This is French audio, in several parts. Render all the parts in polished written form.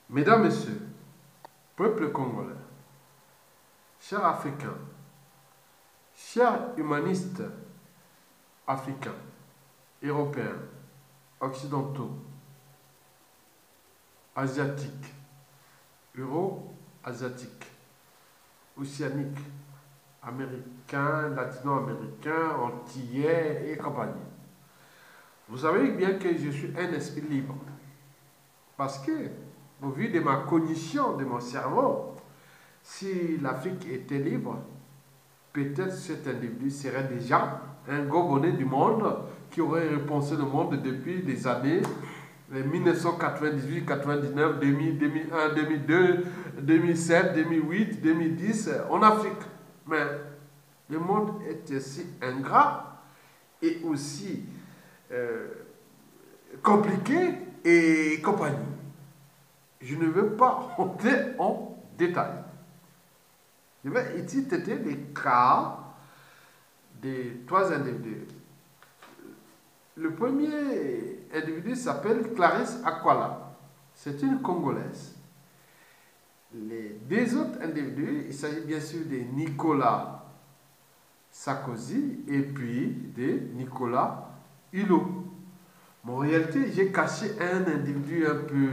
Mesdames, Messieurs, peuple congolais, chers Africains, chers humanistes africains, européens, occidentaux, asiatiques, euro-asiatiques, océaniques, américains, latino-américains, antillais et compagnie. Vous savez bien que je suis un esprit libre. Parce que, au vu de ma cognition, de mon cerveau, si l'Afrique était libre, peut-être cet individu serait déjà un gobonnet du monde qui aurait repensé le monde depuis les années 1998, 99, 2000, 2001, 2002, 2007, 2008, 2010 en Afrique. Mais le monde est aussi ingrat et aussi compliqué et compagnie. Je ne veux pas entrer en détail. Je vais ici traiter les cas des trois individus. Le premier individu s'appelle Clarisse Akwala. C'est une Congolaise. Les deux autres individus, il s'agit bien sûr de Nicolas Sarkozy et puis de Nicolas Hulot. Mais en réalité, j'ai caché un individu un peu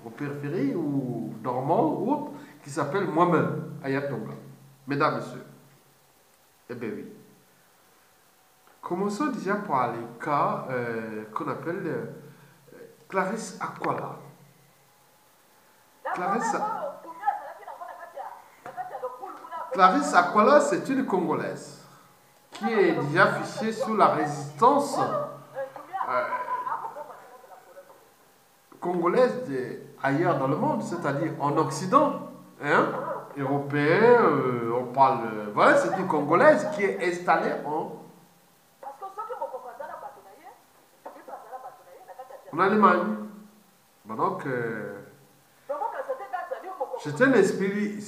aux périphéries ou dormant ou autre qui s'appelle moi-même, Ayatonga. Mesdames, Messieurs, eh bien oui. Commençons déjà par les cas qu'on appelle Clarisse Akwala. Clarisse Akwala, c'est une Congolaise qui est déjà fichée sous la résistance congolaise ailleurs dans le monde, c'est-à-dire en Occident, hein, européen, on parle... voilà, c'est une Congolaise qui est installée en Allemagne. Bon, donc, c'est un esprit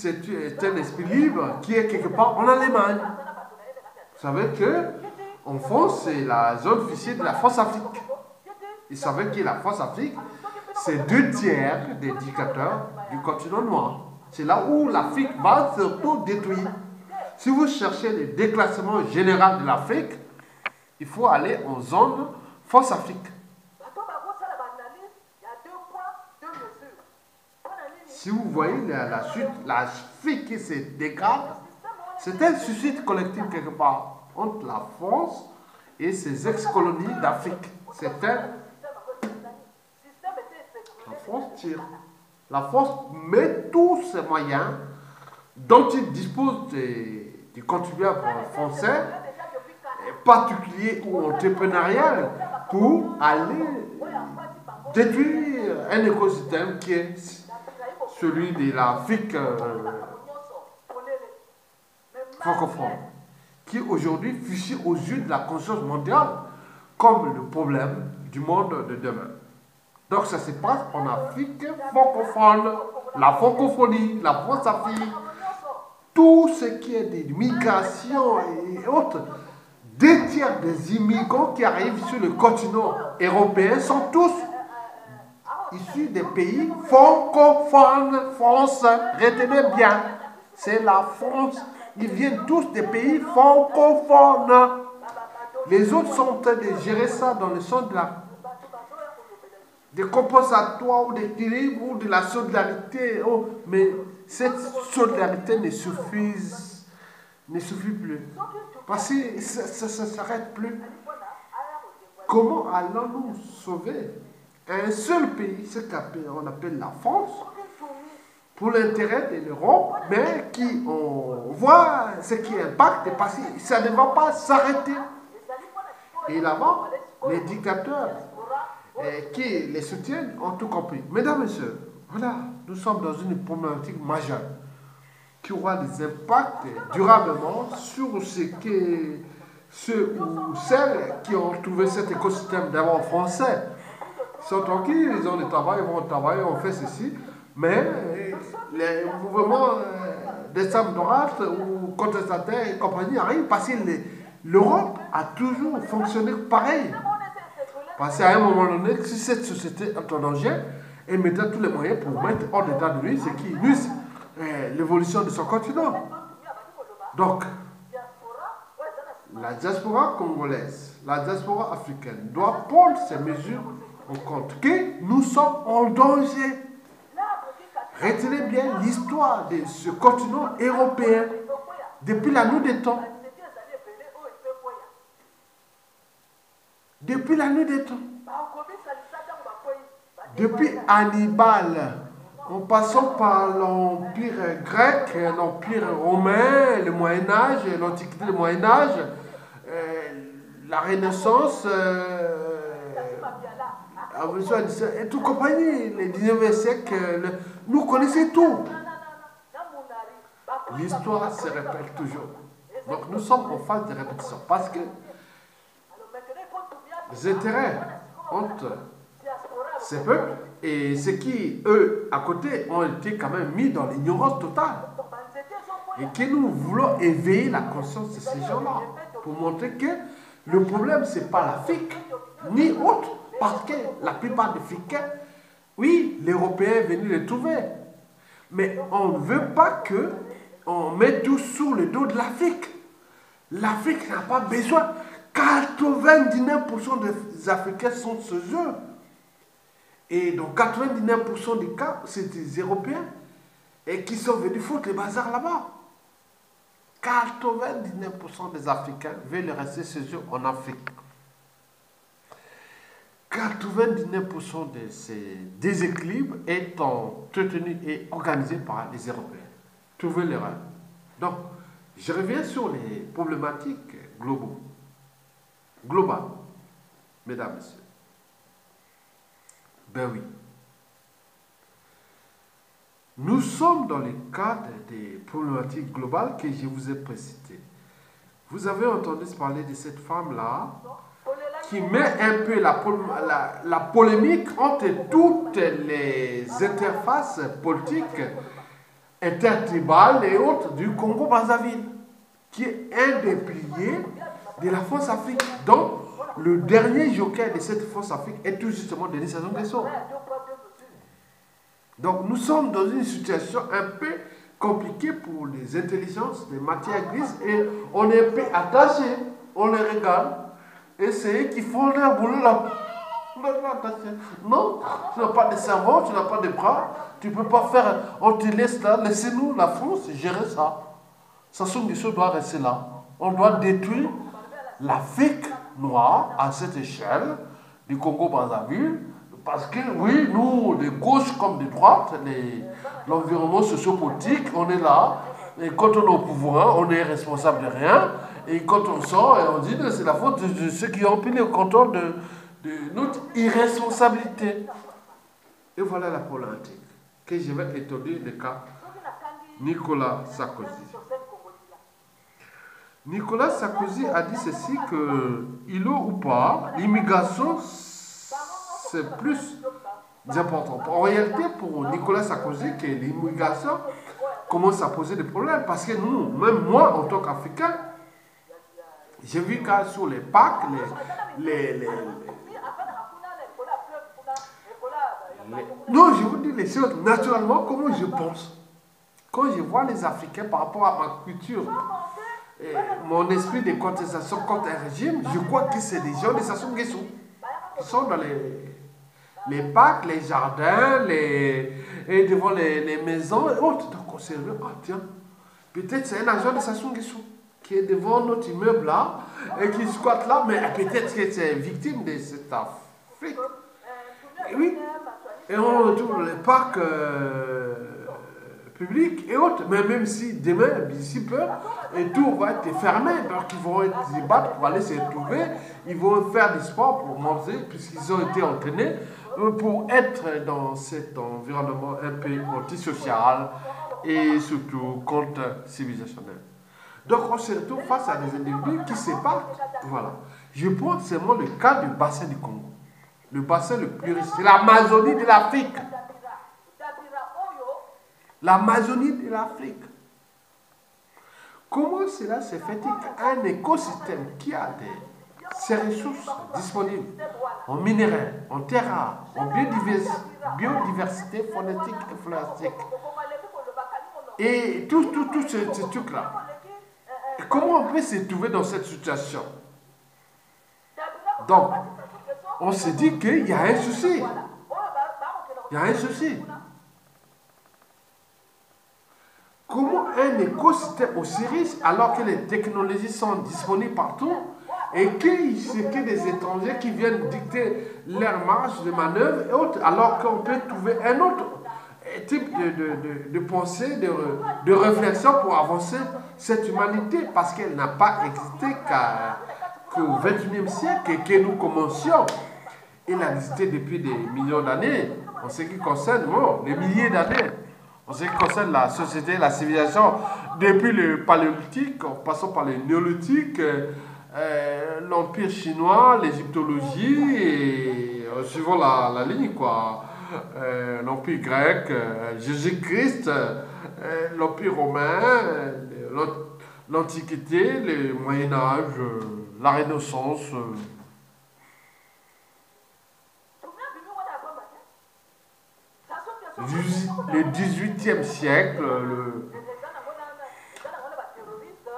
libre qui est quelque part en Allemagne. Vous savez que en France, c'est la zone fichée de la France-Afrique. Vous savez que la France-Afrique, c'est 2/3 des dictateurs du continent noir. C'est là où l'Afrique va surtout détruire. Si vous cherchez le déclassement général de l'Afrique, il faut aller en zone France-Afrique. Si vous voyez l'Afrique qui se dégrade, c'est un suicide collectif quelque part entre la France et ses ex-colonies d'Afrique. La France tire. La France met tous ses moyens dont il dispose du contribuable français, particulier ou entrepreneurial, pour aller détruire un écosystème qui est celui de l'Afrique francophone, qui aujourd'hui fiché aux yeux de la conscience mondiale comme le problème du monde de demain. Donc ça se passe en Afrique francophone, la francophonie, la France-Afrique, tout ce qui est des migrations et autres. 2/3 des immigrants qui arrivent sur le continent européen sont tous issus des pays francophones. France, retenez bien, c'est la France. Ils viennent tous des pays francophones. Les autres sont en train de gérer ça dans le sens de des compensatoires ou d'équilibre ou de la solidarité. Oh, mais cette solidarité ne suffit plus. Parce que ça ne s'arrête plus. Comment allons-nous sauver un seul pays, ce qu'on appelle la France, pour l'intérêt de l'Europe, mais qui, on voit ce qui impacte, parce que ça ne va pas s'arrêter. Et là-bas, les dictateurs qui les soutiennent ont tout compris. Mesdames et messieurs, voilà, nous sommes dans une problématique majeure qui aura des impacts durablement sur ceux ou celles qui ont trouvé cet écosystème d'abord français. Ils sont tranquilles, ils ont du travail, ils vont travailler, on fait ceci, mais les mouvements d'extrême droite ou contestataires et compagnie arrivent parce que l'Europe a toujours fonctionné pareil. Parce qu'à un moment donné, si cette société est en danger, et mettra tous les moyens pour mettre hors d'état de nuire ce qui nuise l'évolution de son continent. Donc, la diaspora congolaise, la diaspora africaine doit prendre ces mesures en compte, que nous sommes en danger. Retenez bien l'histoire de ce continent européen depuis la nuit des temps. Depuis la nuit des temps. Depuis Hannibal, en passant par l'Empire grec, l'Empire romain, le Moyen-Âge, l'Antiquité, le Moyen-Âge, la Renaissance, et tout compagnie, le 19e siècle, nous connaissons tout. L'histoire se répète toujours. Donc nous sommes en phase de répétition parce que les intérêts entre ces peuples et ceux qui, eux, à côté, ont été quand même mis dans l'ignorance totale. Et que nous voulons éveiller la conscience de ces gens-là pour montrer que le problème, ce n'est pas l'Afrique, ni autre, parce que la plupart des Africains, oui, l'Européen est venu les trouver. Mais on ne veut pas qu'on mette tout sur le dos de l'Afrique. L'Afrique n'a pas besoin. 99% des Africains sont chez eux. Et dans 99% des cas, c'est des Européens et qui sont venus foutre les bazars là-bas. 99% des Africains veulent rester chez eux en Afrique. 99% de ces déséquilibres est entretenu et organisé par les Européens. Trouvez l'erreur. Donc, je reviens sur les problématiques globales, mesdames, messieurs. Ben oui. Nous sommes dans le cadre des problématiques globales que je vous ai précitées. Vous avez entendu parler de cette femme-là qui met un peu la polémique entre toutes les interfaces politiques intertribales et autres du Congo-Brazzaville, qui est un des piliers de la France-Afrique. Donc, le dernier joker de cette France-Afrique est tout justement Denis Sassou Nguesso. Donc, nous sommes dans une situation un peu compliquée pour les intelligences, les matières grises, et on est un peu attaché, on les regarde, et c'est eux qui font leur boulot là. Non, tu n'as pas de cerveau, tu n'as pas de bras, tu ne peux pas faire, on te laisse là, laissez-nous la France gérer ça. Sassou Nguesso doit rester là. On doit détruire l'Afrique noire à cette échelle du Congo-Brazzaville. Parce que oui, nous, de gauche comme de droite, l'environnement sociopolitique, on est là. Et quand on est au pouvoir, on est responsable de rien. Et quand on sort, on dit que c'est la faute de ceux qui ont pris le contrôle de notre irresponsabilité. Et voilà la problématique que je vais étudier le cas Nicolas Sarkozy. Nicolas Sarkozy a dit ceci que, il ou pas, l'immigration, c'est plus important. En réalité, pour Nicolas Sarkozy, que l'immigration commence à poser des problèmes. Parce que nous, même moi, en tant qu'Africain, j'ai vu qu'à sur les parcs, non, je vous dis les choses naturellement, comment je pense. Quand je vois les Africains par rapport à ma culture, et mon esprit de contestation contre un régime, je crois que c'est des gens de Sassou Nguesso qui sont dans les parcs, les jardins, et devant les maisons et autres. Donc on s'est dit, ah tiens, peut-être c'est un agent de Sassou Nguesso qui est devant notre immeuble là et qui squatte là, mais peut-être que c'est victime de cette Afrique. Et oui, et on retrouve les parcs publics et autres, mais même si demain, d'ici peu, et tout va être fermé, parce qu'ils vont se battre pour aller se retrouver, ils vont faire du sport pour manger, puisqu'ils ont été entraînés pour être dans cet environnement un peu antisocial et surtout contre-civilisationnel. Donc on se retrouve face à des individus qui se battent. Voilà. Je prends seulement le cas du bassin du Congo. Le bassin le plus riche, c'est l'Amazonie de l'Afrique. L'Amazonie de l'Afrique. Comment cela se fait qu'un écosystème qui a ces ressources disponibles en minéraux, en terres rares, en biodiversité phonétique et floristique. Et tous ces trucs-là. Comment on peut se trouver dans cette situation? Donc, on se dit qu'il y a un souci. Il y a un souci. Comment un écosystème aussi riche alors que les technologies sont disponibles partout et que c'est que des étrangers qui viennent dicter leur marge de manœuvre et autres, alors qu'on peut trouver un autre type de pensée, de réflexion pour avancer cette humanité, parce qu'elle n'a pas existé qu'au XXIe siècle et que nous commencions. Elle a existé depuis des millions d'années, en ce qui concerne des milliers d'années. En ce qui concerne la société, la civilisation, depuis le paléolithique, en passant par le néolithique, l'empire chinois, l'égyptologie, et suivant la ligne, quoi. L'empire grec, Jésus-Christ, l'empire romain, l'Antiquité, le Moyen-Âge, la Renaissance. Le 18e siècle,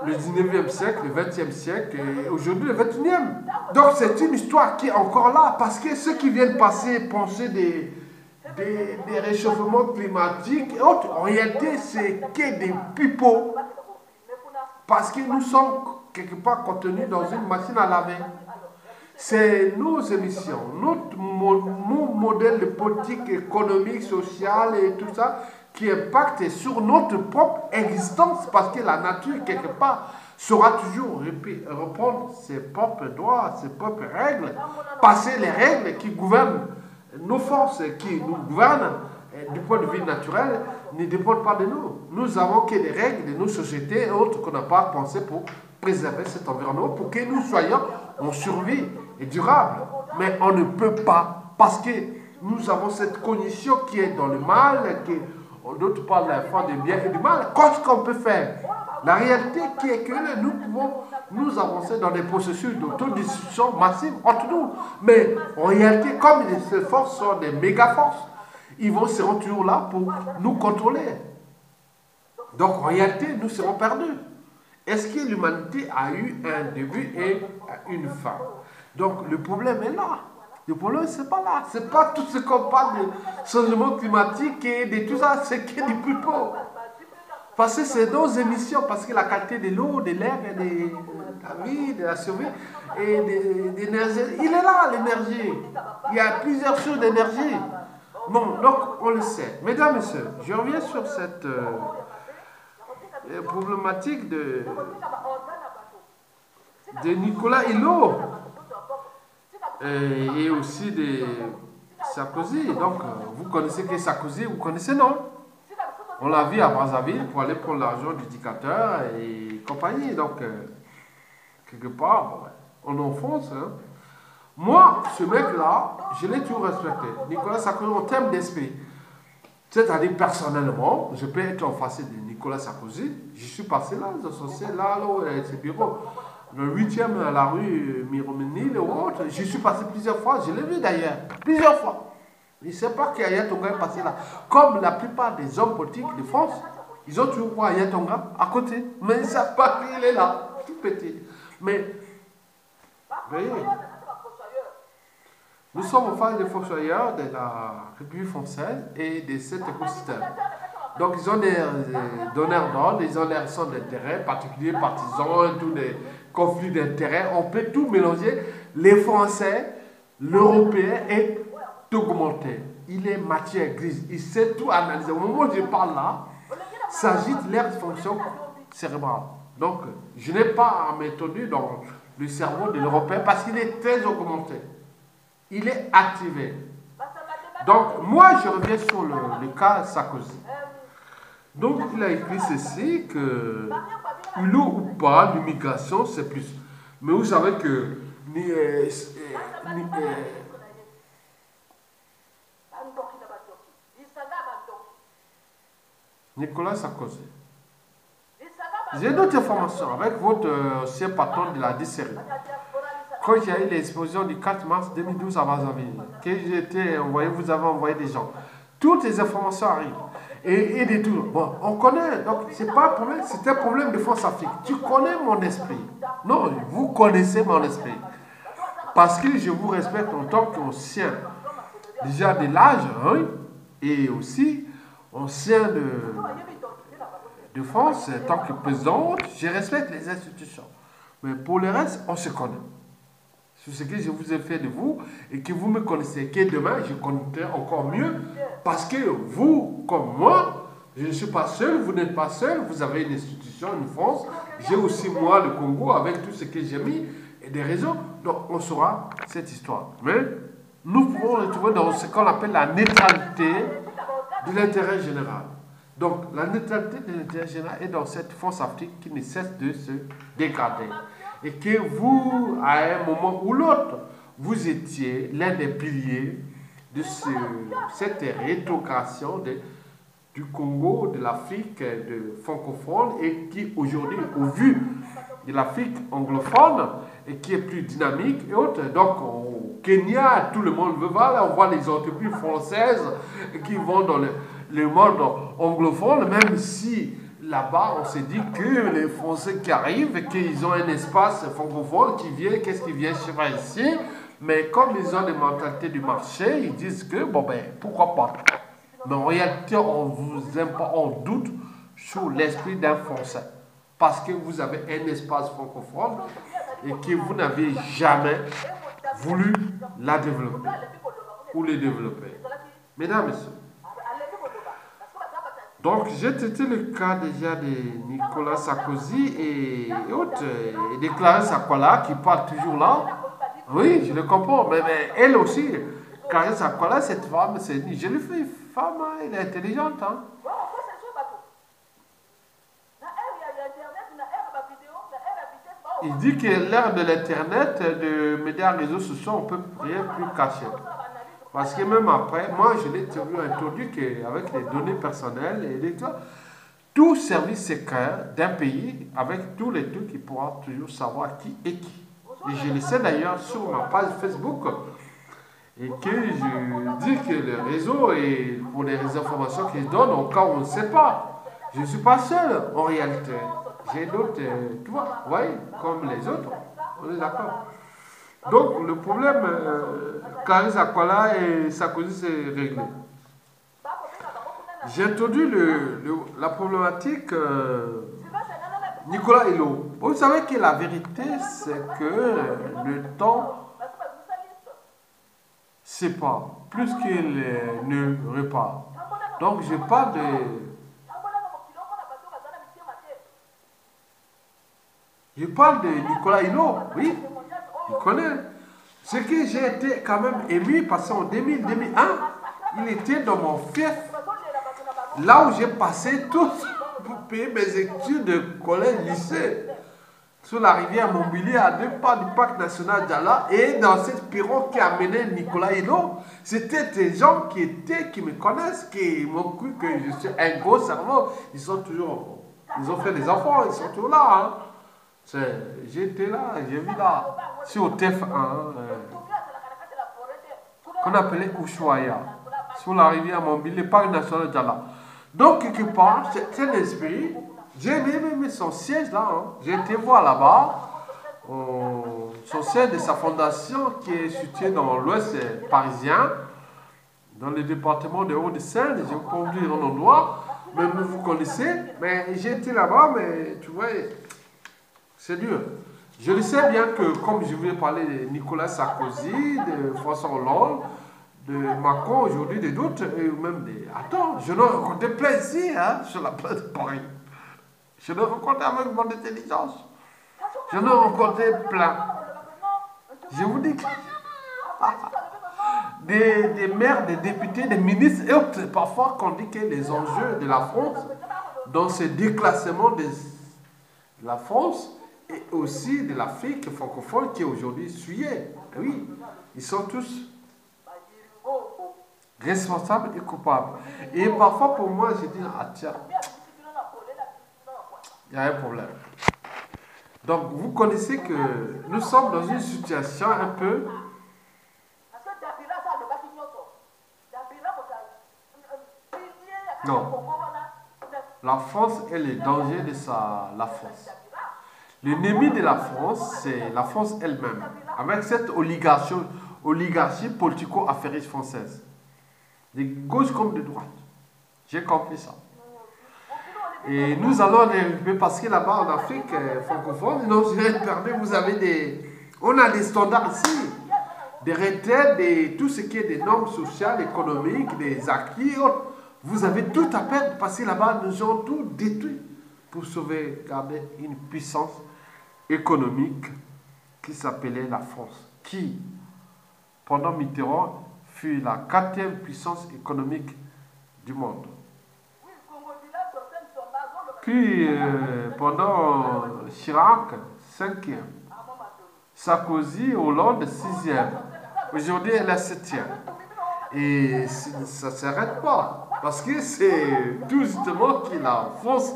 le 19e siècle, le 20e siècle et aujourd'hui le 21e. Donc c'est une histoire qui est encore là parce que ceux qui viennent passer, penser des réchauffements climatiques et autres, en réalité c'est que des pipeaux parce que nous sommes quelque part contenus dans une machine à laver. C'est nos émissions, notre modèle de politique économique, sociale et tout ça qui impacte sur notre propre existence parce que la nature, quelque part, saura toujours reprendre ses propres droits, ses propres règles, passer les règles qui gouvernent nos forces, qui nous gouvernent du point de vue naturel, ne dépendent pas de nous. Nous avons que des règles de nos sociétés et autres qu'on n'a pas pensé pour préserver cet environnement, pour que nous soyons en survie et durable. Mais on ne peut pas, parce que nous avons cette cognition qui est dans le mal, qui d'autres parlent de la fin du bien et du mal. Qu'est-ce qu'on peut faire? La réalité qui est que nous pouvons nous avancer dans des processus d'autodiscussion massive entre nous. Mais en réalité, comme ces forces sont des méga-forces, ils vont se rendre toujours là pour nous contrôler. Donc en réalité, nous serons perdus. Est-ce que l'humanité a eu un début et une fin? Donc le problème est là. Le problème, c'est pas là. C'est pas tout ce qu'on parle de changement climatique et de tout ça, c'est que du plus pauvre. Parce que c'est nos émissions, parce que la qualité de l'eau, de l'air, de la vie, de la survie et de l'énergie, il est là l'énergie. Il y a plusieurs sources d'énergie. Bon, donc on le sait. Mesdames et messieurs, je reviens sur cette problématique de Nicolas Hulot et aussi de Sarkozy. Donc, vous connaissez que Sarkozy, vous connaissez, non? On l'a vu à Brazzaville pour aller prendre l'argent du dictateur et compagnie. Donc, quelque part, bon, on enfonce. Hein. Moi, ce mec-là, je l'ai toujours respecté. Nicolas Sarkozy, en termes d'esprit. C'est-à-dire, personnellement, je peux être en face de Nicolas Sarkozy. Je suis passé là, associé là, ses bureaux. Le 8e à la rue Miroménil ou autre. Je suis passé plusieurs fois, je l'ai vu d'ailleurs. Plusieurs fois. Il ne sait pas qu'Aya Tonga est passé là. Comme la plupart des hommes politiques de France, ils ont toujours vu Aya Tonga à côté. Mais ils ne savent pas qu'il est là. Tout petit. Mais, voyez, nous sommes en face des fossoyeurs de la République française et de cet écosystème. Donc, ils ont des donneurs d'ordre, ils ont des raisons d'intérêt, particuliers, partisans, tous des conflits d'intérêts. On peut tout mélanger. Les Français, l'Européen est augmenté. Il est matière grise. Il sait tout analyser. Au moment où je parle là, s'agite l'air de fonction cérébrale. Donc, je n'ai pas à m'étonner dans le cerveau de l'Européen parce qu'il est très augmenté. Il est activé. Donc, moi, je reviens sur le cas Sarkozy. Donc, il a écrit ceci, que Hulot ou pas, l'immigration, c'est plus. Mais vous savez que Nicolas Sarkozy. J'ai d'autres informations avec votre ancien patron de la DCRI. quand il y a eu l'explosion du 4 mars 2012 à Brazzaville, que j'étais envoyé, vous avez envoyé des gens. Toutes les informations arrivent. Et des tout. Bon, on connaît, donc c'est pas un problème, c'est un problème de France Afrique. Tu connais mon esprit. Non, vous connaissez mon esprit. Parce que je vous respecte en tant qu'ancien, déjà de l'âge, hein, et aussi ancien de France, en tant que président, je respecte les institutions. Mais pour le reste, on se connaît. Sur ce que je vous ai fait de vous et que vous me connaissez, que demain je connaîtrai encore mieux parce que vous, comme moi, je ne suis pas seul, vous n'êtes pas seul, vous avez une institution, une France, j'ai aussi moi le Congo avec tout ce que j'ai mis et des réseaux, donc on saura cette histoire. Mais nous pouvons retrouver dans ce qu'on appelle la neutralité de l'intérêt général. Donc la neutralité de l'intérêt général est dans cette France Afrique qui ne cesse de se dégrader. Et que vous, à un moment ou l'autre, vous étiez l'un des piliers de cette rétrogradation du Congo, de l'Afrique de francophone, et qui aujourd'hui, au vu de l'Afrique anglophone, et qui est plus dynamique et autres. Donc au Kenya, tout le monde veut voir, là on voit les entreprises françaises qui vont dans le monde anglophone, même si là-bas, on s'est dit que les Français qui arrivent, qu'ils ont un espace francophone qui vient, qu'est-ce qui vient chez moi ici? Mais comme ils ont des mentalités du marché, ils disent que, bon ben, pourquoi pas? Mais en réalité, on doute sur l'esprit d'un Français. Parce que vous avez un espace francophone et que vous n'avez jamais voulu la développer ou le développer. Mesdames, Messieurs, donc, j'ai traité le cas déjà de Nicolas Sarkozy et autres, et de Clarisse Akwala qui parle toujours là. Oui, je le comprends, mais elle aussi, Clarisse Akwala, cette femme, c'est une jolie femme, hein, elle est intelligente. Hein. Il dit que l'ère de l'Internet, de médias réseaux sociaux, on ne peut rien plus cacher. Parce que même après, moi je l'ai introduit qu'avec les données personnelles et tout service secret d'un pays, avec tous les trucs, il pourra toujours savoir qui est qui. Et je le sais d'ailleurs sur ma page Facebook, et que je dis que le réseau, et pour les informations qu'ils donnent, au cas où on ne sait pas, je ne suis pas seul en réalité. J'ai d'autres, tu vois, oui, comme les autres, on est d'accord. Donc, le problème, Clarisse Akwala et Sarkozy, c'est réglé. J'ai introduit la problématique Nicolas Hulot. Vous savez que la vérité, c'est que le temps sépare plus qu'il ne répare. Donc, je parle de Nicolas Hulot, oui. Il connaît. Ce que j'ai été quand même ému, parce qu'en 2001, il était dans mon fief, là où j'ai passé tout pour payer mes études de collège, lycée, sur la rivière Montpellier, à 2 pas du parc national d'Ala, et dans cette pirogue qui a mené Nicolas Hulot, c'était des gens qui me connaissent, qui m'ont cru que je suis un gros cerveau. Ils ont fait des enfants, ils sont toujours là. Hein. J'étais là, j'ai vu là, sur TF1, qu'on appelait Ushuaïa, sur la rivière Montpellier, le parc national d'Ala. Donc, quelque part, c'est un esprit. J'ai même son siège là, hein. J'ai été voir là-bas, son siège de sa fondation qui est situé dans l'ouest parisien, dans le département de Hauts-de-Seine. Je vais pas vous dire un endroit, mais vous connaissez. Mais j'ai été là-bas, mais tu vois. C'est dur. Je le sais bien que, comme je voulais parler de Nicolas Sarkozy, de François Hollande, de Macron aujourd'hui, de d'autres, et même des... Attends, je l'ai rencontré plein ici, hein, sur la place de Paris. Je l'ai rencontré avec mon intelligence. Je l'ai rencontré plein. Je vous dis que... des maires, des députés, des ministres, et autres, parfois qu'on dit que les enjeux de la France, dans ce déclassement de la France, et aussi de l'Afrique francophone qui est aujourd'hui souillée. Oui, ils sont tous responsables et coupables. Et parfois pour moi, je dis, ah tiens, il y a un problème. Donc, Donc, vous connaissez que nous sommes dans une situation un peu... Non. La France est le danger de la France. L'ennemi de la France, c'est la France elle-même, avec cette oligarchie politico-affairiste française, de gauche comme de droite. J'ai compris ça. Et nous allons les récupérer parce que là-bas en Afrique francophone, non, je permets, vous avez on a des standards ici, des retraites, tout ce qui est des normes sociales, économiques, des acquis, autres. Vous avez tout à perdre parce que là-bas, nous avons tout détruit pour sauvegarder une puissance économique qui s'appelait la France, qui, pendant Mitterrand, fut la 4e puissance économique du monde. Puis, pendant Chirac, 5e. Sarkozy, Hollande, 6e. Aujourd'hui, elle est 7e. Et ça ne s'arrête pas. Parce que c'est tout justement que la France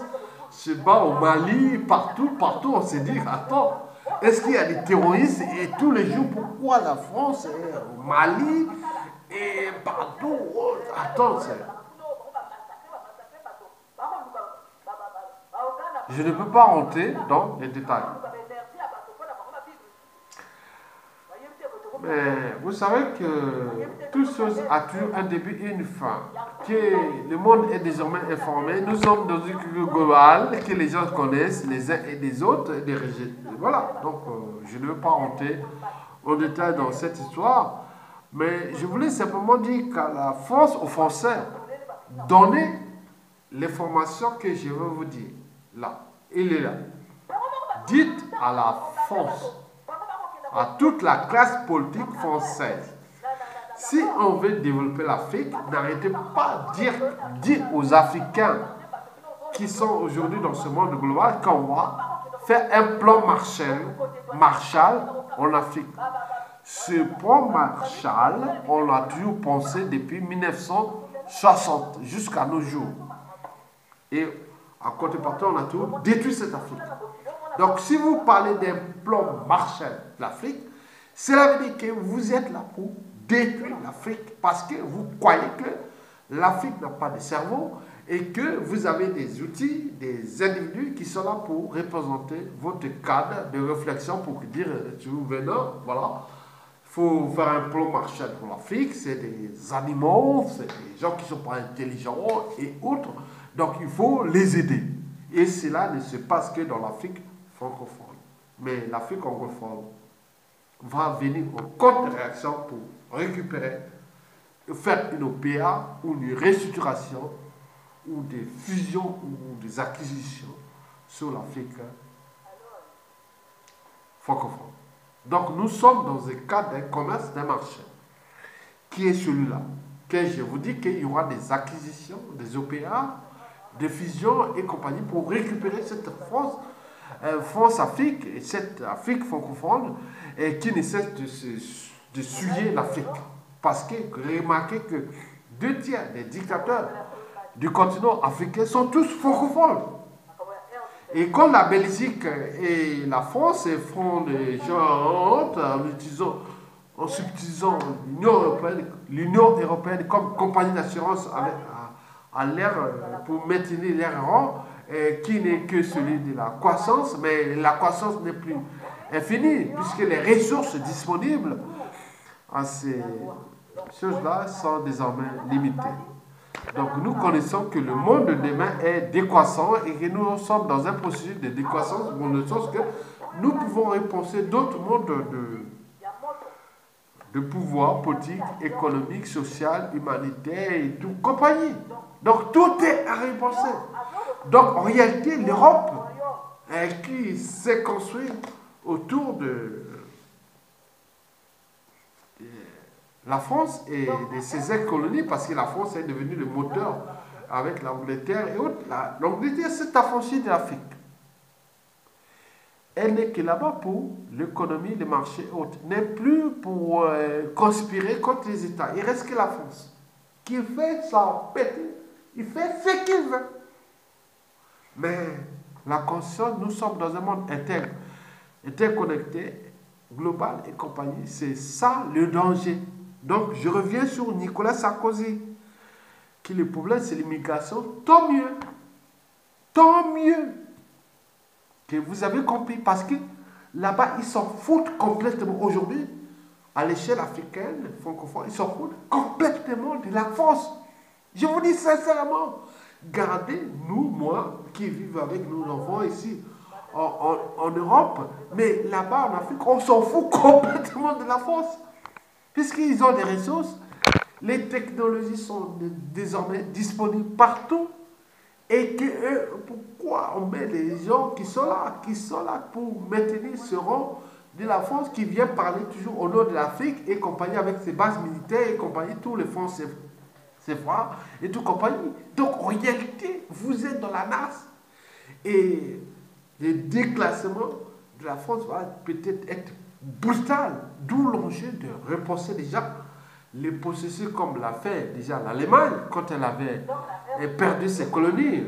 se bat au Mali, partout, on se dit, attends, est-ce qu'il y a des terroristes et tous les jours, pourquoi la France est au Mali et partout? Attends, je ne peux pas rentrer dans les détails. Mais vous savez que toute chose a toujours un début et une fin. Que le monde est désormais informé. Nous sommes dans une culture globale que les gens connaissent les uns et les autres et les rejettent. Voilà. Donc, je ne veux pas rentrer en détail dans cette histoire. Mais je voulais simplement dire qu'à la France, aux Français, donnez l'information que je veux vous dire. Là. Il est là. Dites à la France, à toute la classe politique française, si on veut développer l'Afrique, n'arrêtez pas de dire aux Africains qui sont aujourd'hui dans ce monde global qu'on va faire un plan Marshall en Afrique. Ce plan Marshall, on l'a toujours pensé depuis 1960 jusqu'à nos jours. Et à contrepartie, on a tout détruit cette Afrique. Donc, si vous parlez d'un plan Marshall de l'Afrique, cela veut dire que vous êtes là pour détruire l'Afrique parce que vous croyez que l'Afrique n'a pas de cerveau et que vous avez des outils, des individus qui sont là pour représenter votre cadre de réflexion pour dire, venant, voilà, il faut faire un plan Marshall pour l'Afrique, c'est des animaux, c'est des gens qui ne sont pas intelligents et autres, donc il faut les aider. Et cela ne se passe que dans l'Afrique francophone. Mais l'Afrique anglophone va venir en contre-réaction pour récupérer, faire une OPA ou une restructuration ou des fusions ou des acquisitions sur l'Afrique francophone. Donc nous sommes dans un cadre d'un commerce, d'un marché qui est celui-là. Que je vous dis qu'il y aura des acquisitions, des OPA, des fusions et compagnie pour récupérer cette France-Afrique et cette Afrique francophone qui ne cesse de souiller l'Afrique. Parce que remarquez que 2/3 des dictateurs du continent africain sont tous francophones. Et comme la Belgique et la France font des gens en subtilisant l'Union européenne comme compagnie d'assurance à l'air pour maintenir l'air rang, qui n'est que celui de la croissance, mais la croissance n'est plus infinie, puisque les ressources disponibles à ces choses-là sont désormais limitées. Donc nous connaissons que le monde de demain est décroissant et que nous sommes dans un processus de décroissance, dans le sens que nous pouvons repenser d'autres modes de pouvoir politique, économique, social, humanitaire et tout, compagnie. Donc tout est à repenser. Donc en réalité, l'Europe qui s'est construite autour de la France et de ses ex-colonies, parce que la France est devenue le moteur avec l'Angleterre et autres. L'Angleterre s'est affranchie de l'Afrique. Elle n'est que là-bas pour l'économie, les marchés et autres. N'est plus pour conspirer contre les États. Il reste que la France qui fait ça péter. Il fait ce qu'il veut. Mais la conscience, nous sommes dans un monde intègre. interconnecté, global et compagnie. C'est ça le danger. Donc, je reviens sur Nicolas Sarkozy, qui le problème, c'est l'immigration. Tant mieux. Tant mieux que vous avez compris. Parce que là-bas, ils s'en foutent complètement. Aujourd'hui, à l'échelle africaine, francophone, ils s'en foutent complètement de la France. Je vous dis sincèrement, gardez, nous, moi, qui vivons avec nos enfants ici, en Europe, mais là-bas, en Afrique, on s'en fout complètement de la France. Puisqu'ils ont des ressources, les technologies sont désormais disponibles partout. Et que pourquoi on met les gens qui sont là pour maintenir ce rang de la France, qui vient parler toujours au nom de l'Afrique et compagnie avec ses bases militaires et compagnie, tous les fonds CFA et tout compagnie. Donc en réalité, vous êtes dans la nasse. Et le déclassement de la France va peut-être être brutal. D'où l'enjeu de repenser déjà les processus comme l'a fait déjà l'Allemagne quand elle avait perdu ses colonies,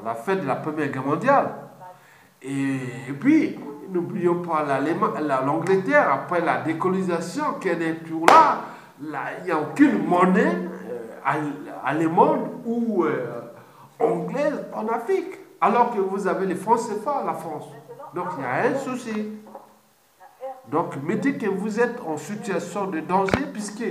la fin de la Première Guerre mondiale. Et puis, n'oublions pas l'Angleterre, après la décolonisation qui n'est plus là, il n'y a aucune monnaie allemande ou anglaise en Afrique. Alors que vous avez les francs CFA, la France. Donc il y a un souci. Donc mettez que vous êtes en situation de danger, puisque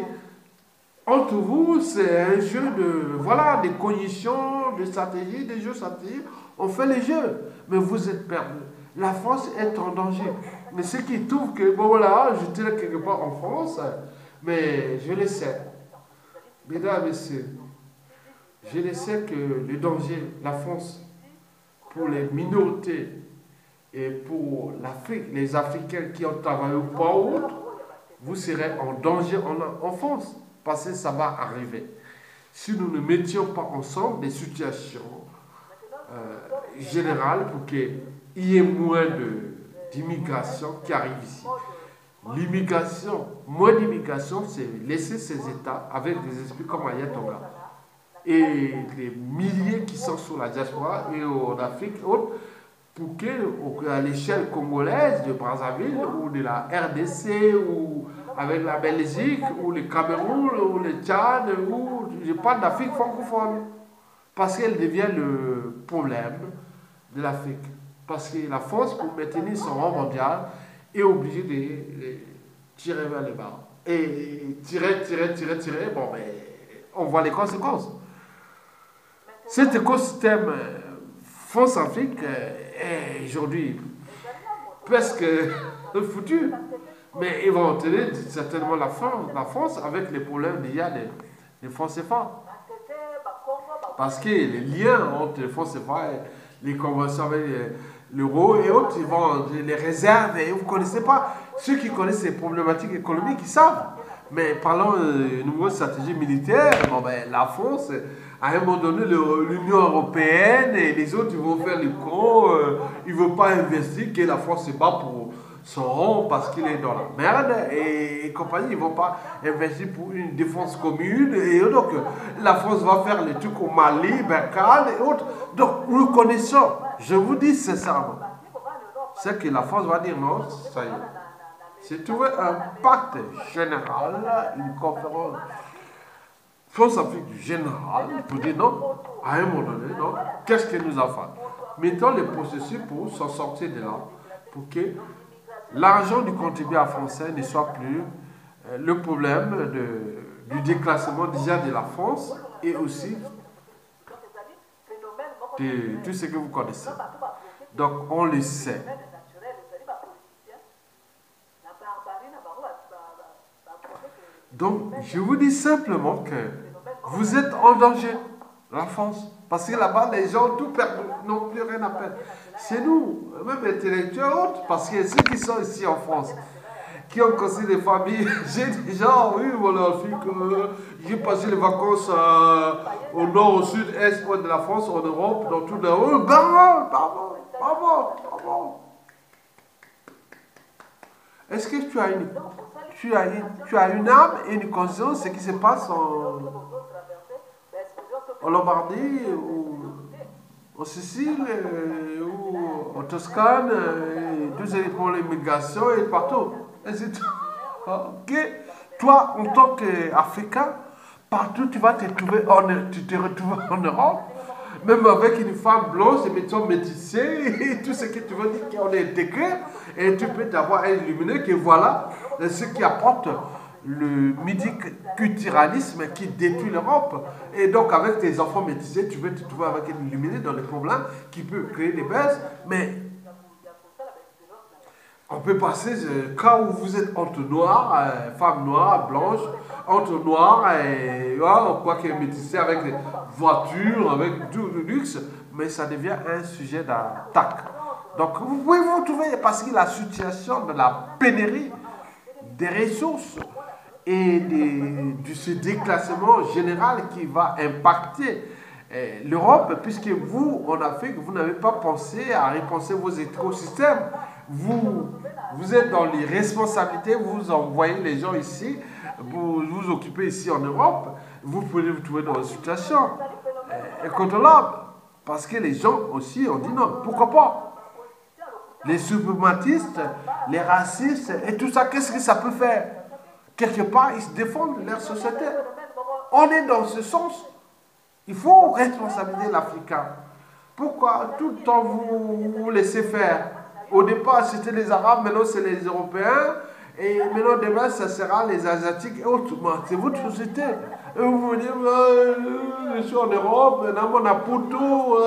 entre vous, c'est un jeu de, voilà, des cognitions, de stratégie, des jeux stratégiques. On fait les jeux, mais vous êtes perdu. La France est en danger. Mais ceux qui trouvent que, bon voilà, je tire quelque part en France, mais je le sais. Mesdames et messieurs, je le sais que le danger, la France, pour les minorités et pour l'Afrique, les Africains qui ont travaillé au pas ou autre, vous serez en danger en France. Parce que ça va arriver. Si nous ne mettions pas ensemble des situations générales pour qu'il y ait moins d'immigration qui arrive ici. L'immigration, moins d'immigration, c'est laisser ces États avec des esprits comme Ayatonga. Et les milliers qui sont sur la diaspora et en Afrique autre, pour qu'à l'échelle congolaise de Brazzaville ou de la RDC ou avec la Belgique ou le Cameroun ou le Tchad ou je parle d'Afrique francophone, parce qu'elle devient le problème de l'Afrique. Parce que la France, pour maintenir son rang mondial, est obligée de tirer vers le bas. Et tirer, bon, ben, on voit les conséquences. Cet écosystème France-Afrique est aujourd'hui presque foutu. Mais ils vont entraîner certainement la France avec les problèmes déjà des francs CFA. Parce que les liens entre les francs CFA et les conventions avec l'euro et autres, ils vont les réserves. Et vous ne connaissez pas. Ceux qui connaissent ces problématiques économiques, ils savent. Mais parlons de nouvelles stratégies militaires, bon ben, la France, à un moment donné, l'Union européenne et les autres, ils vont faire les cons, ils ne veulent pas investir, que la France se bat pour son rang parce qu'il est dans la merde et compagnie, ils ne vont pas investir pour une défense commune et donc la France va faire les trucs au Mali, Berkane et autres. Donc nous connaissons, je vous dis sincèrement, c'est que la France va dire non, ça y est. C'est trouver un pacte général, une conférence France-Afrique générale pour dire non, à un moment donné, non, qu'est-ce que nous avons fait? Mettons les processus pour s'en sortir de là, pour que l'argent du contribuable français ne soit plus le problème du déclassement déjà de la France et aussi de tout ce que vous connaissez. Donc on le sait. Donc, je vous dis simplement que vous êtes en danger, la France. Parce que là-bas, les gens tout perdent, n'ont plus rien à perdre. C'est nous, même intellectuels autres, parce que ceux qui sont ici en France, qui ont construit des familles, j'ai des gens, oui, voilà, j'ai passé les vacances au nord, au sud, est, ouest de la France, en Europe, dans tout le monde. Bravo. Est-ce que tu as une âme et une conscience de ce qui se passe en Lombardie ou en Sicile, ou en Toscane, tous pour l'immigration et partout. Et c'est tout. Ok. Toi, en tant qu'Africain, partout tu vas te trouver tu te retrouves en Europe, même avec une femme blanche et mettons métissée, et tout ce que tu veux dire qu'on est intégré, et tu peux t'avoir illuminé que voilà ce qui apporte le multiculturalisme qui détruit l'Europe. Et donc, avec tes enfants métissés, tu veux te trouver avec une illuminée dans les problèmes qui peut créer des baisses, mais on peut passer, quand vous êtes entre noirs, femmes noires, blanches, entre noirs, et quoi qu'il y ait métissé avec des voitures, avec du luxe, mais ça devient un sujet d'attaque. Donc vous pouvez vous trouver, parce que la situation de la pénurie des ressources et de ce déclassement général qui va impacter l'Europe, puisque vous, en Afrique, vous n'avez pas pensé à repenser vos écosystèmes. Vous êtes dans les responsabilités, vous envoyez les gens ici, vous vous occupez ici en Europe, vous pouvez vous trouver dans une situation incontrôlable. Parce que les gens aussi ont dit non, pourquoi pas? Les suprématistes, les racistes et tout ça, qu'est-ce que ça peut faire? Quelque part, ils se défendent leur société. On est dans ce sens. Il faut responsabiliser l'Africain. Pourquoi tout le temps vous laissez faire? Au départ, c'était les Arabes, maintenant c'est les Européens, et maintenant demain, ça sera les Asiatiques et autres. C'est votre société. Et vous vous dites, je suis en Europe, maintenant on a pour tout.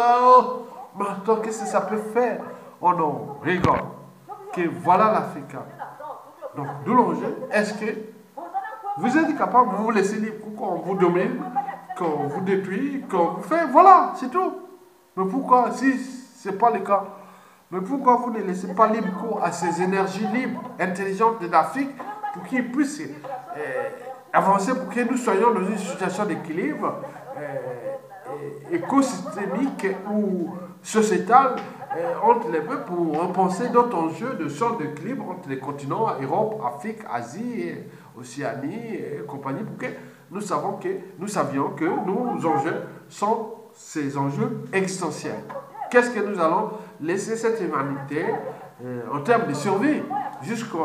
Mais attends, qu'est-ce que ça peut faire? Oh non, rigole. Que voilà l'Africain. Donc, d'où l'enjeu, est-ce que vous êtes capable de vous laisser libre quand on vous domine, quand on vous détruit, quand on vous fait, voilà, c'est tout. Mais pourquoi, si ce n'est pas le cas? Mais pourquoi vous ne laissez pas libre cours à ces énergies libres, intelligentes de l'Afrique, pour qu'ils puissent avancer, pour que nous soyons dans une situation d'équilibre écosystémique ou sociétale entre les peuples pour repenser d'autres enjeux de sorte d'équilibre entre les continents, Europe, Afrique, Asie, Océanie et compagnie, pour que nous savions que nos enjeux sont ces enjeux existentiels. Qu'est-ce que nous allons laisser cette humanité en termes de survie jusqu'au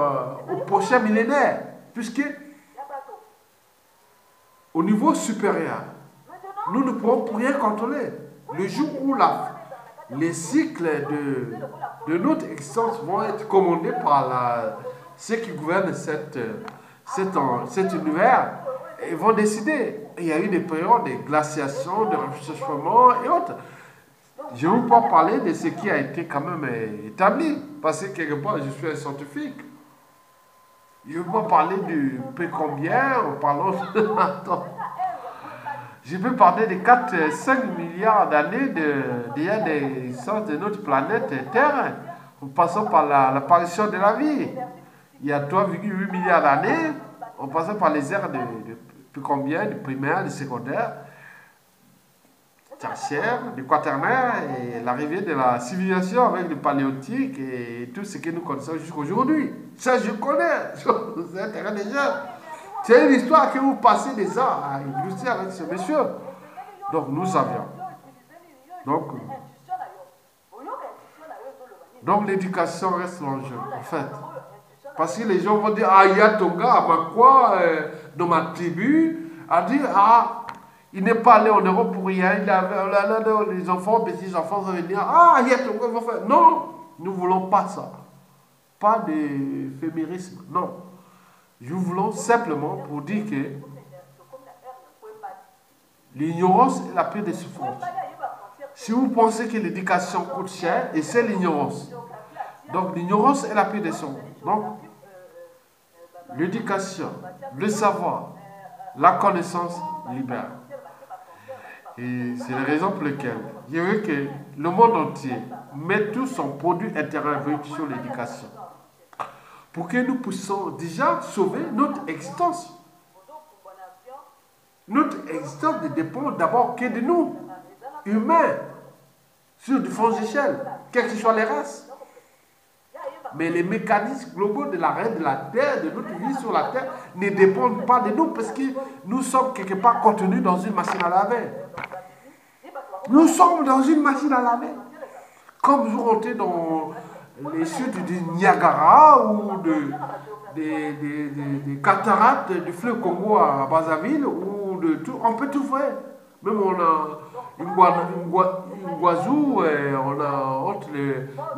prochain millénaire, puisque au niveau supérieur, nous ne pourrons plus rien contrôler. Le jour où les cycles de notre existence vont être commandés par ceux qui gouvernent cet univers, ils vont décider. Il y a eu des périodes de glaciation, de réchauffement et autres. Je ne veux pas parler de ce qui a été quand même établi, parce que quelque part, je suis un scientifique. Je ne veux pas parler du précombien en parlant de... Attends. Je peux parler de 4-5 milliards d'années d'existence de notre planète Terre, en passant par l'apparition de la vie. Il y a 3,8 milliards d'années, en passant par les ères de précombien, du primaire, du secondaire, tertiaire, du quaternaire et l'arrivée de la civilisation avec le paléolithique et tout ce que nous connaissons jusqu'à aujourd'hui. Ça, je connais. C'est l'intérêt des gens. C'est une histoire que vous passez des ans à illustrer avec ce monsieur. Donc, nous savions. Donc l'éducation reste l'enjeu, en fait. Parce que les gens vont dire, ah, il y a ton gars, quoi, dans ma tribu, à dire, ah, il n'est pas allé en Europe pour rien, les enfants, petits-enfants vont venir, ah, il y a ton gars, va faire. Non, nous ne voulons pas ça. Pas de féminisme, non. Nous voulons simplement pour dire que l'ignorance est la pire des souffrances. Si vous pensez que l'éducation coûte cher, et c'est l'ignorance. Donc l'ignorance est la pire des souffrances. Donc l'éducation, le savoir, la connaissance libère. Et c'est la raison pour laquelle je veux que le monde entier mette tout son produit intérieur brut sur l'éducation. Pour que nous puissions déjà sauver notre existence. Notre existence ne dépend d'abord que de nous, humains, sur différentes échelles, quelles que soient les races. Mais les mécanismes globaux de l'arrêt de la Terre, de notre vie sur la Terre, ne dépendent pas de nous parce que nous sommes quelque part contenus dans une machine à laver. Nous sommes dans une machine à laver. Comme vous rentrez dans les chutes du Niagara ou des cataractes du fleuve Congo à Brazzaville ou de tout, on peut tout faire. Même on a une Guazou, on a entre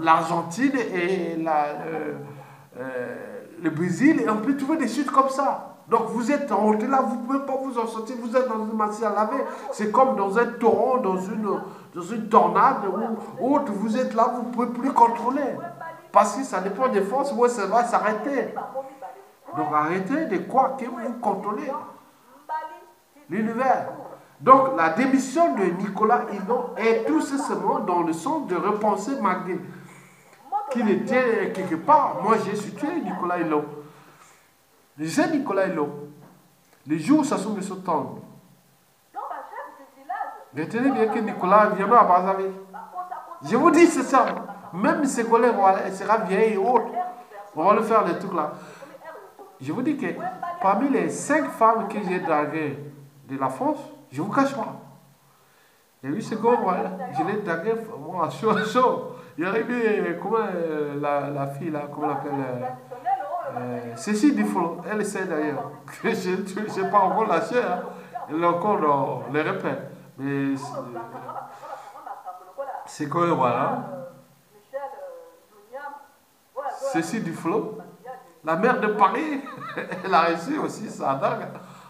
l'Argentine et le Brésil, et on peut trouver des chutes comme ça. Donc vous êtes rentré là, vous ne pouvez pas vous en sortir, vous êtes dans une machine à laver. C'est comme dans un torrent, dans une tornade ou autre, vous êtes là, vous ne pouvez plus contrôler. Parce que ça dépend des forces, où ça va s'arrêter. Donc arrêtez de quoi que vous contrôlez l'univers. Donc la démission de Nicolas Hulot est tout simplement dans le sens de repenser Magué, qu'il était quelque part. Moi j'ai situé Nicolas Hulot. Je sais Nicolas Hulot. Les jours ça sont de ce temps. Retenez bien que Nicolas viendra à Brazzaville. Je vous dis c'est ça. Même ses collègues, elle sera vieille et autre. On va le faire les trucs là. Je vous dis que parmi les 5 femmes que j'ai draguées de la France, je ne vous cache pas. Il y a eu ce gars, voilà, je l'ai dragué, moi, chaud. Il est arrivé, comment la fille là, comment on l'appelle Cécile Duflo, elle sait d'ailleurs. Je n'ai pas encore lâché, hein. Elle est encore dans les repères. Mais c'est quoi, voilà. Cécile Duflo, la mère de Paris, elle a réussi aussi, ça dingue.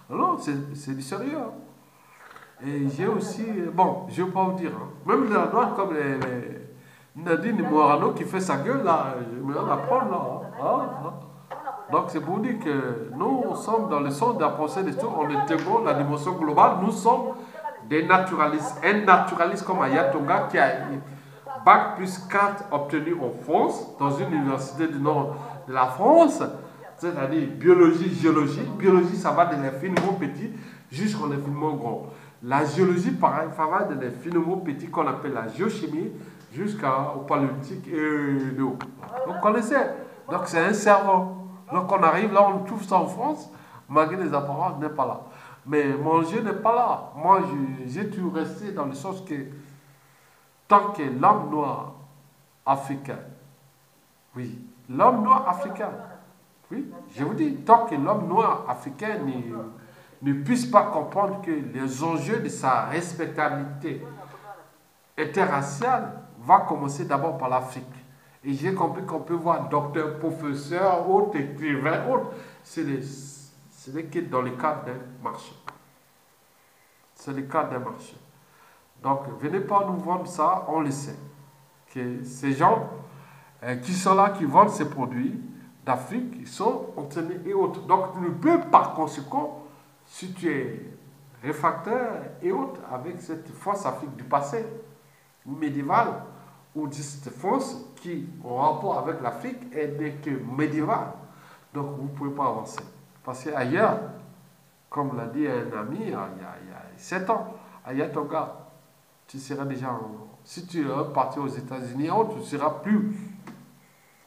Non, c'est du sérieux. Hein. Et j'ai aussi, bon, je ne vais pas vous dire, hein, même de la droite comme Nadine Morano qui fait sa gueule là, je me la prendre là. Hein. Donc c'est pour dire que nous sommes dans le sens de la pensée des choses, on intègre la dimension globale, nous sommes des naturalistes. Un naturaliste comme Ayatonga qui a Bac plus 4 obtenu en France, dans une université du nord de la France, c'est-à-dire biologie, géologie. Biologie, ça va de l'infiniment petit jusqu'à l'infiniment grand. La géologie, pareil, ça va de l'infiniment petit qu'on appelle la géochimie jusqu'au paléolithique et de haut. Vous connaissez? Donc c'est un cerveau. Donc on arrive là, on trouve ça en France, malgré les apparences, n'est pas là. Mais mon Dieu n'est pas là. Moi, j'ai toujours resté dans le sens que tant que l'homme noir africain, oui, l'homme noir africain, oui, je vous dis, tant que l'homme noir africain ne puisse pas comprendre que les enjeux de sa respectabilité interraciale va commencer d'abord par l'Afrique. Et j'ai compris qu'on peut voir docteur, professeur, autre écrivain, autre. C'est que dans le cadre d'un marché. C'est le cadre d'un marché. Donc, venez pas nous vendre ça, on le sait. Que ces gens qui sont là, qui vendent ces produits d'Afrique, ils sont entraînés et autres. Donc, tu ne peux par conséquent, si tu es réfractaire et autres, avec cette force Afrique du passé, médiévale, ou cette force qui, en rapport avec l'Afrique, n'est que médiévale. Donc, vous ne pouvez pas avancer. Parce qu'ailleurs, comme l'a dit un ami il y a 7 ans, à Yatonga, tu seras déjà, si tu es parti aux États-Unis, tu ne seras plus.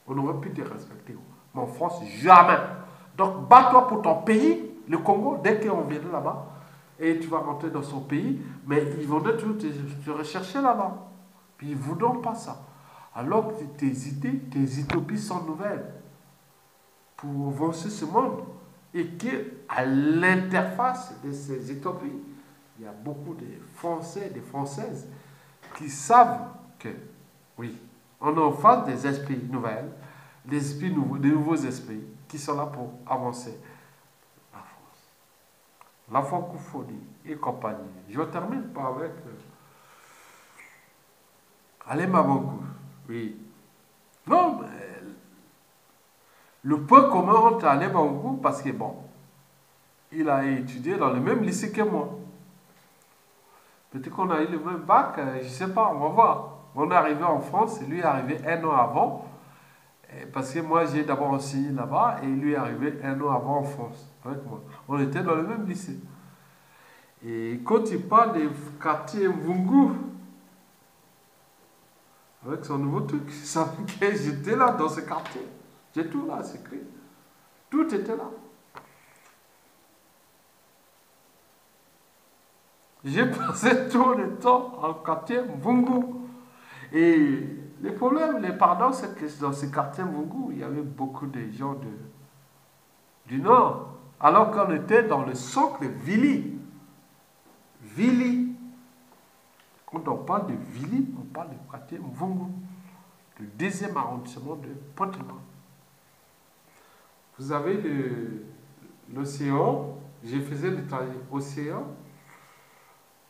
On aurait pu te respecter. Mais en France, jamais. Donc, bats-toi pour ton pays, le Congo, dès qu'on vient de là-bas, et tu vas rentrer dans son pays, mais ils vont te rechercher là-bas. Puis ils ne vous donnent pas ça. Alors que tes idées, tes utopies sont nouvelles pour avancer ce monde. Et qu'à l'interface de ces utopies, il y a beaucoup de Français, de Françaises qui savent que, oui, on est en face des esprits nouvelles, des esprits nouveaux, des nouveaux esprits qui sont là pour avancer la France. La francophonie et compagnie. Je termine par avec Alema Bongo. Oui. Non, mais le point commun entre Alema Bongo, parce que bon, il a étudié dans le même lycée que moi. Peut-être qu'on a eu le même bac, je ne sais pas, on va voir. On est arrivé en France et lui est arrivé 1 an avant. Parce que moi, j'ai d'abord enseigné là-bas et lui est arrivé 1 an avant en France avec moi. On était dans le même lycée. Et quand il parle des quartiers Mvungu, avec son nouveau truc, ça veut dire que j'étais là dans ce quartier. J'ai tout là, c'est écrit. Tout était là. J'ai passé tout le temps en quartier Mvungu. Et les problèmes, les pardons, c'est que dans ce quartier Mvungu, il y avait beaucoup de gens du Nord. Alors qu'on était dans le centre de Vili. Vili. Quand on parle de Vili, on parle du quartier Mvungu, le 2e arrondissement de Pointe-Noire. Vous avez l'océan, j'ai fait le trajet océan,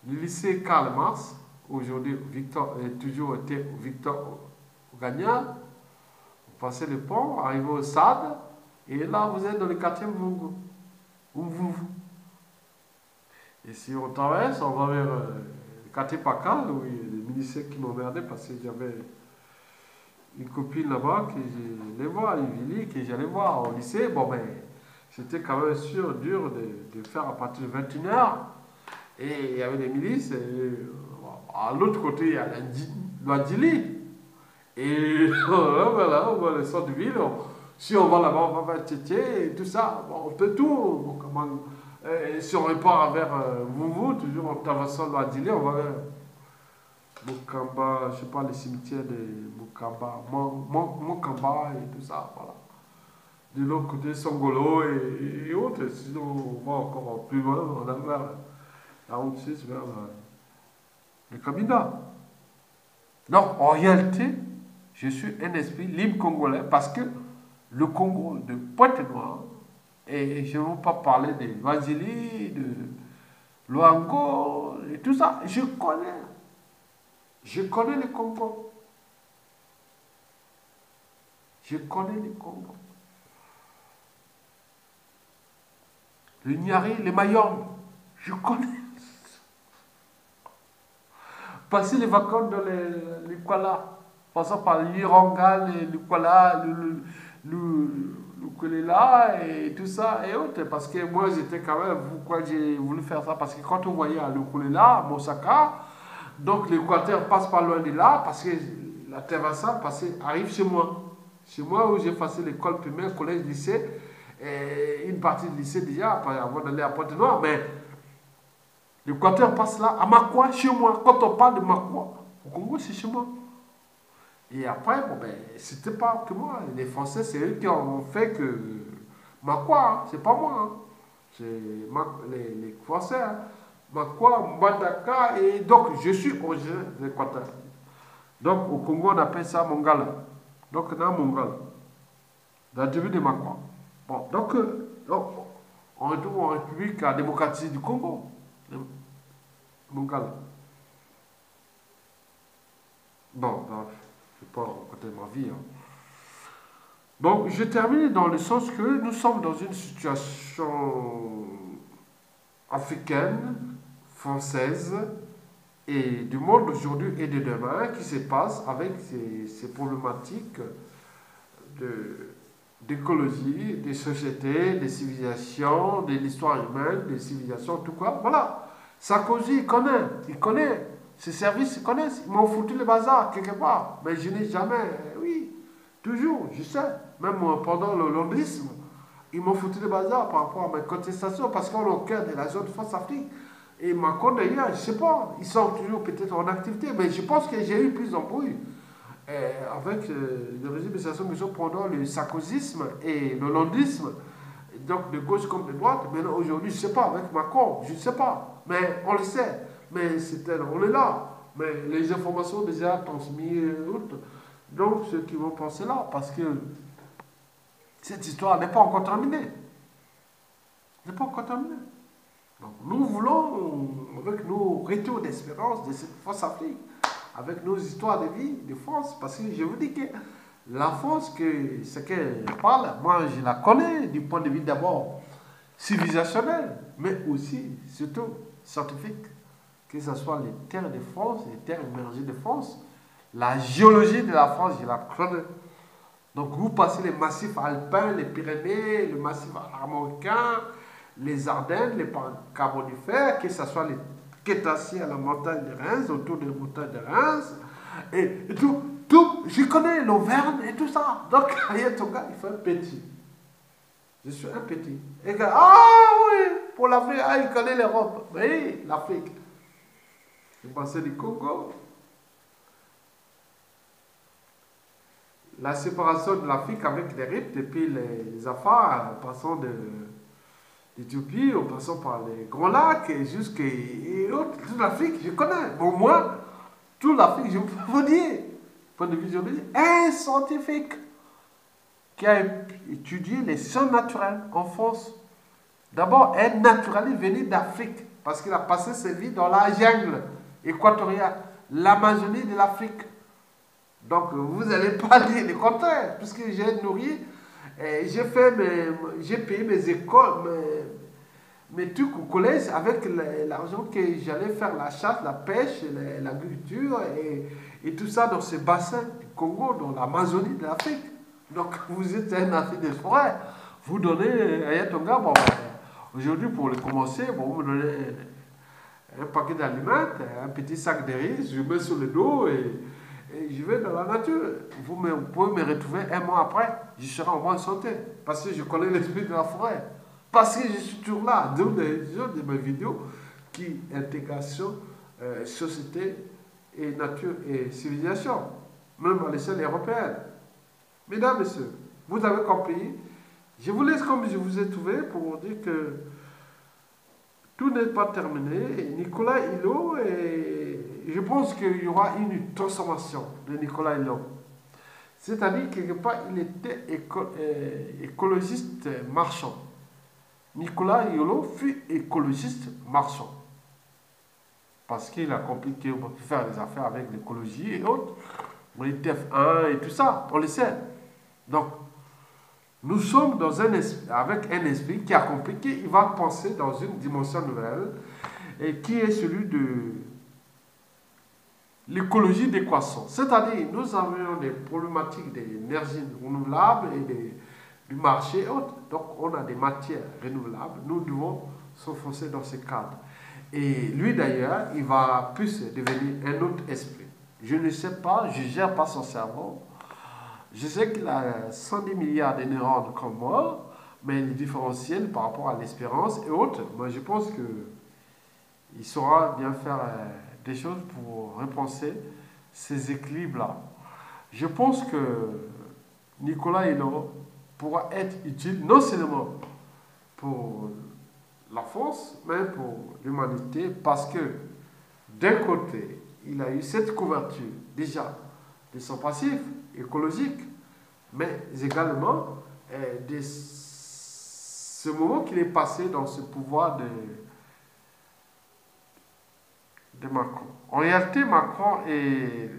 le lycée Karl Marx, aujourd'hui toujours été Victor Gagnard, vous passez le pont, arrivez au SAD, et là vous êtes dans le quartier Mvungu. Et si on traverse, on va vers le quartier Pakal, où il y a des ministères qui m'emmerdaient parce que j'avais une copine là-bas que j'allais voir, une Vili, que j'allais voir au lycée. Bon, ben, c'était quand même dur de faire à partir de 21h. Et il y avait des milices. Et, à l'autre côté, il y a l'Adjili. Et voilà, on va le centre de ville. Si on va là-bas, on va vers Tchétché et tout ça. Bon, on peut tout. Bon, si on repart vers Mvungu, toujours en traversant l'Adjili, on va vers Mokamba, je sais pas, les cimetières de Mokamba, Mokamba et tout ça, voilà. De l'autre côté, Songolo et autres. Sinon, on va encore plus loin, on a vers la route 6, vers le Kabinda. Donc, en réalité, je suis un esprit libre congolais parce que le Congo de Pointe-Noire, et je ne veux pas parler de Vazili, de Luango, et tout ça, je connais. Je connais le Congo. Je connais le Congo. Le Niari, le Mayom, je connais. Passer les vacances dans les Kuala, passant par l'Ironga, le Kuala, le Kulela et tout ça et autres. Parce que moi, j'étais quand même, pourquoi j'ai voulu faire ça? Parce que quand on voyait le Kulela, Mosaka, donc l'équateur passe pas loin de là, parce que la traversée arrive chez moi. Chez moi où j'ai passé l'école primaire, collège, lycée, et une partie du lycée déjà, avant d'aller à Pointe-Noire, mais l'équateur passe là, à Makwa, chez moi. Quand on parle de Makwa, au Congo, c'est chez moi. Et après, bon, ben, c'était pas que moi. Les Français, c'est eux qui ont fait que Makwa, hein, c'est pas moi. Hein. C'est les Français. Hein. Makwa, Mbandaka, et donc je suis originaire de l'Équateur. Donc au Congo, on appelle ça Mongala. Donc dans Mongala, dans la tribu de Makwa. Bon, donc on retrouve en République démocratique du Congo. Mongala. Bon, bref, je ne vais pas raconter ma vie. Hein. Donc, je termine dans le sens que nous sommes dans une situation africaine, française, et du monde d'aujourd'hui et de demain qui se passe avec ces problématiques d'écologie, des sociétés, des civilisations, de l'histoire humaine, des civilisations, tout quoi. Voilà. Sarkozy, il connaît. Ses services, ils connaissent. Ils m'ont foutu le bazar quelque part. Mais je n'ai jamais, oui, toujours, je sais. Même pendant le londrisme, ils m'ont foutu le bazar par rapport à mes contestations parce qu'on est au cœur de la zone France-Afrique. Et Macron d'ailleurs, je ne sais pas, ils sont toujours peut-être en activité, mais je pense que j'ai eu plus d'embrouilles avec le régime de Sassou Nguesso pendant le sarkozysme et le londisme, donc de gauche comme de droite. Maintenant, aujourd'hui, je ne sais pas, avec Macron, je ne sais pas, mais on le sait. Mais on est là. Mais les informations déjà transmises, donc ceux qui vont penser là, parce que cette histoire n'est pas encore terminée. N'est pas encore terminée. Donc nous voulons, avec nos retours d'espérance de cette France-Afrique, avec nos histoires de vie de France, parce que je vous dis que la France, ce qu'elle parle, moi je la connais du point de vue d'abord civilisationnel, mais aussi, surtout, scientifique, que ce soit les terres de France, les terres émergées de France, la géologie de la France, je la connais. Donc vous passez les massifs alpins, les Pyrénées, le massif armoricain, les Ardennes, les carbonifères, que ce soit les Crétacés à la montagne de Reims, autour des montagnes de Reims, et tout, je connais l'Auvergne et tout ça. Donc, Ayatonga, il fait un petit. Je suis un petit. Et ah oui, pour l'Afrique, il connaît l'Europe. Oui, l'Afrique. le bassin du Congo, la séparation de l'Afrique avec l'Égypte, depuis les Afars, en passant d'Éthiopie, en passant par les Grands Lacs, et jusqu'à toute l'Afrique, je connais. Au moins, toute l'Afrique, je peux vous dire, point de vue juridique, un scientifique qui a étudié les sciences naturelles en France. D'abord, un naturaliste venu d'Afrique, parce qu'il a passé sa vie dans la jungle équatoriale, l'Amazonie de l'Afrique. Donc, vous n'allez pas dire le contraire, puisque j'ai nourri, j'ai payé mes écoles, mes trucs au collège avec l'argent que j'allais faire la chasse, la pêche, l'agriculture et tout ça dans ce bassin du Congo, dans l'Amazonie de l'Afrique. Donc, vous êtes un affaire de forêt. Vous donnez à Yatonga, bon, aujourd'hui, pour le commencer, bon, vous me donnez un paquet d'aliments, un petit sac de riz, je mets sur le dos et je vais dans la nature. Vous pouvez me retrouver un mois après, je serai en bonne santé. Parce que je connais l'esprit de la forêt. Parce que je suis toujours là. D'où de mes vidéos qui intégration, société et nature et civilisation. Même à l'échelle européenne. Mesdames, Messieurs, vous avez compris. Je vous laisse comme je vous ai trouvé pour vous dire que tout n'est pas terminé. Nicolas Hulot, je pense qu'il y aura une transformation de Nicolas Hulot. C'est-à-dire, quelque part, il était écologiste marchand. Nicolas Hulot fut écologiste marchand. Parce qu'il a compris qu'on peut faire des affaires avec l'écologie et autres. Les TF1 et tout ça, on le sait. Donc, nous sommes dans avec un esprit qui a compris qu'il va penser dans une dimension nouvelle et qui est celui de l'écologie des croissants. C'est-à-dire, nous avons des problématiques d'énergie renouvelable et du marché et autres. Donc, on a des matières renouvelables. Nous devons s'enfoncer dans ce cadre. Et lui, d'ailleurs, il va plus devenir un autre esprit. Je ne sais pas, je ne gère pas son cerveau. Je sais qu'il a 110 milliards de neurones comme moi, mais le différentiel par rapport à l'espérance et autres, moi je pense qu'il saura bien faire des choses pour repenser ces équilibres-là. Je pense que Nicolas Hulot pourra être utile non seulement pour la France, mais pour l'humanité, parce que d'un côté, il a eu cette couverture déjà de son passif écologique, mais également de ce moment qu'il est passé dans ce pouvoir de Macron. En réalité, Macron et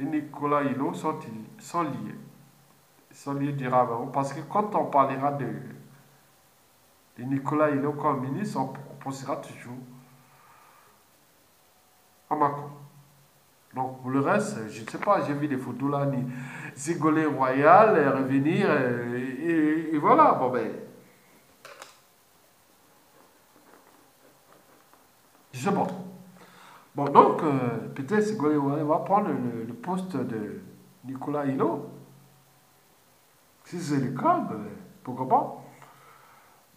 Nicolas Hulot sont liés. Ils sont liés durablement, parce que quand on parlera de Nicolas Hulot comme ministre, on pensera toujours à Macron. Donc, pour le reste, je ne sais pas, j'ai vu des photos là, ni Ségolène Royal, revenir, et voilà, bon ben. Je sais pas. Bon, donc, peut-être Ségolène Royal va prendre le poste de Nicolas Hulot. Si c'est le cas, ben, pourquoi pas.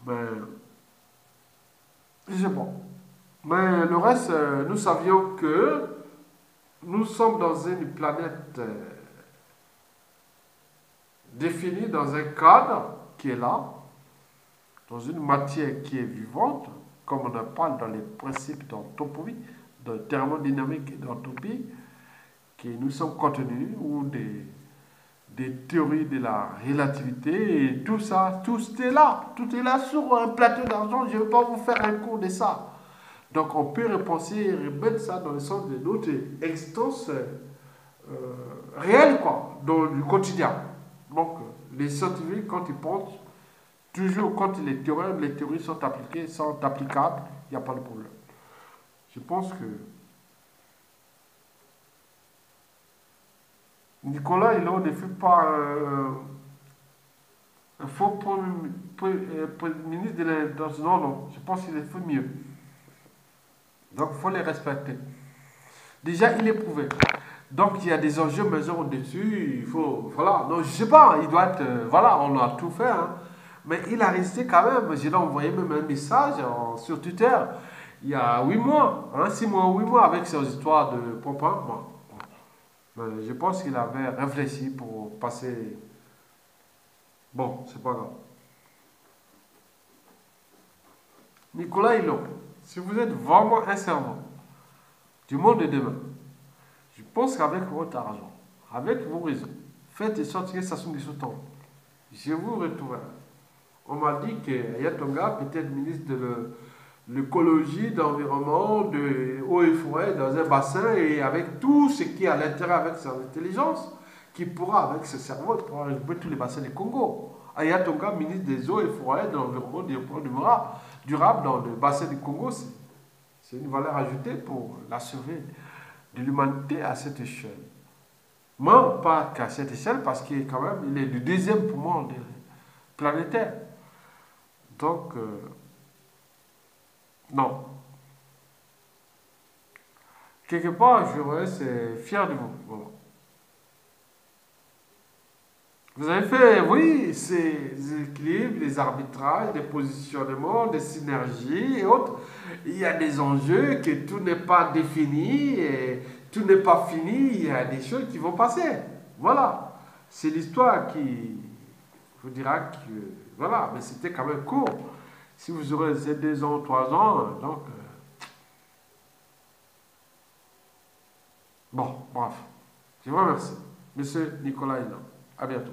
Mais, je sais pas. Mais le reste, nous savions que nous sommes dans une planète définie dans un cadre qui est là, dans une matière qui est vivante, comme on en parle dans les principes d'entropie, de thermodynamique et d'entropie, que nous sommes contenus, ou des théories de la relativité, et tout ça, tout est là sur un plateau d'argent. Je ne vais pas vous faire un cours de ça. Donc on peut repenser et remettre ça dans le sens de notre existence réelle, quoi, dans le quotidien. Donc les scientifiques, quand ils pensent, toujours quand les théories sont appliquées, sont applicables, il n'y a pas de problème. Je pense que Nicolas Hulot ne fut pas un faux ministre de l'Intérieur. Non, je pense qu'il est fait mieux. Donc, il faut les respecter. Déjà, il est prouvé. Donc, il y a des enjeux majeurs au-dessus. Il faut, voilà. Donc, je ne sais pas, il doit être, voilà, on a tout fait. Hein. Mais il a resté quand même. J'ai envoyé même un message sur Twitter. il y a 8 mois, hein, 6 mois, 8 mois, avec ces histoires de Popin. Je pense qu'il avait réfléchi pour passer. Bon, c'est pas grave. Nicolas Hulot, si vous êtes vraiment un servant du monde de demain, je pense qu'avec votre argent, avec vos réseaux, faites de sorte que ça soit sous temps. Je vous retrouverai. On m'a dit que Yatonga peut être ministre de l'écologie, de l'environnement, de eau et forêt dans un bassin et avec tout ce qui est à l'intérieur avec son intelligence, qui pourra, avec ce cerveau, pourra récupérer tous les bassins du Congo. Ayatonga, ministre des eaux et forêts, de l'environnement, du développement durable dans le bassin du Congo, c'est une valeur ajoutée pour la survie de l'humanité à cette échelle. Moi, pas qu'à cette échelle, parce qu'il quand même, il est le deuxième poumon planétaire. Donc, non. Quelque part, je reste fier de vous. Voilà. Vous avez fait, oui, ces équilibres, des arbitrages, des positionnements, des synergies et autres. Il y a des enjeux, que tout n'est pas défini, et tout n'est pas fini, il y a des choses qui vont passer. Voilà. C'est l'histoire qui vous dira que, voilà, mais c'était quand même court. Si vous aurez ces 2 ans, 3 ans, donc, bon, bref. Je vous remercie. Monsieur Nicolas Hulot. À bientôt.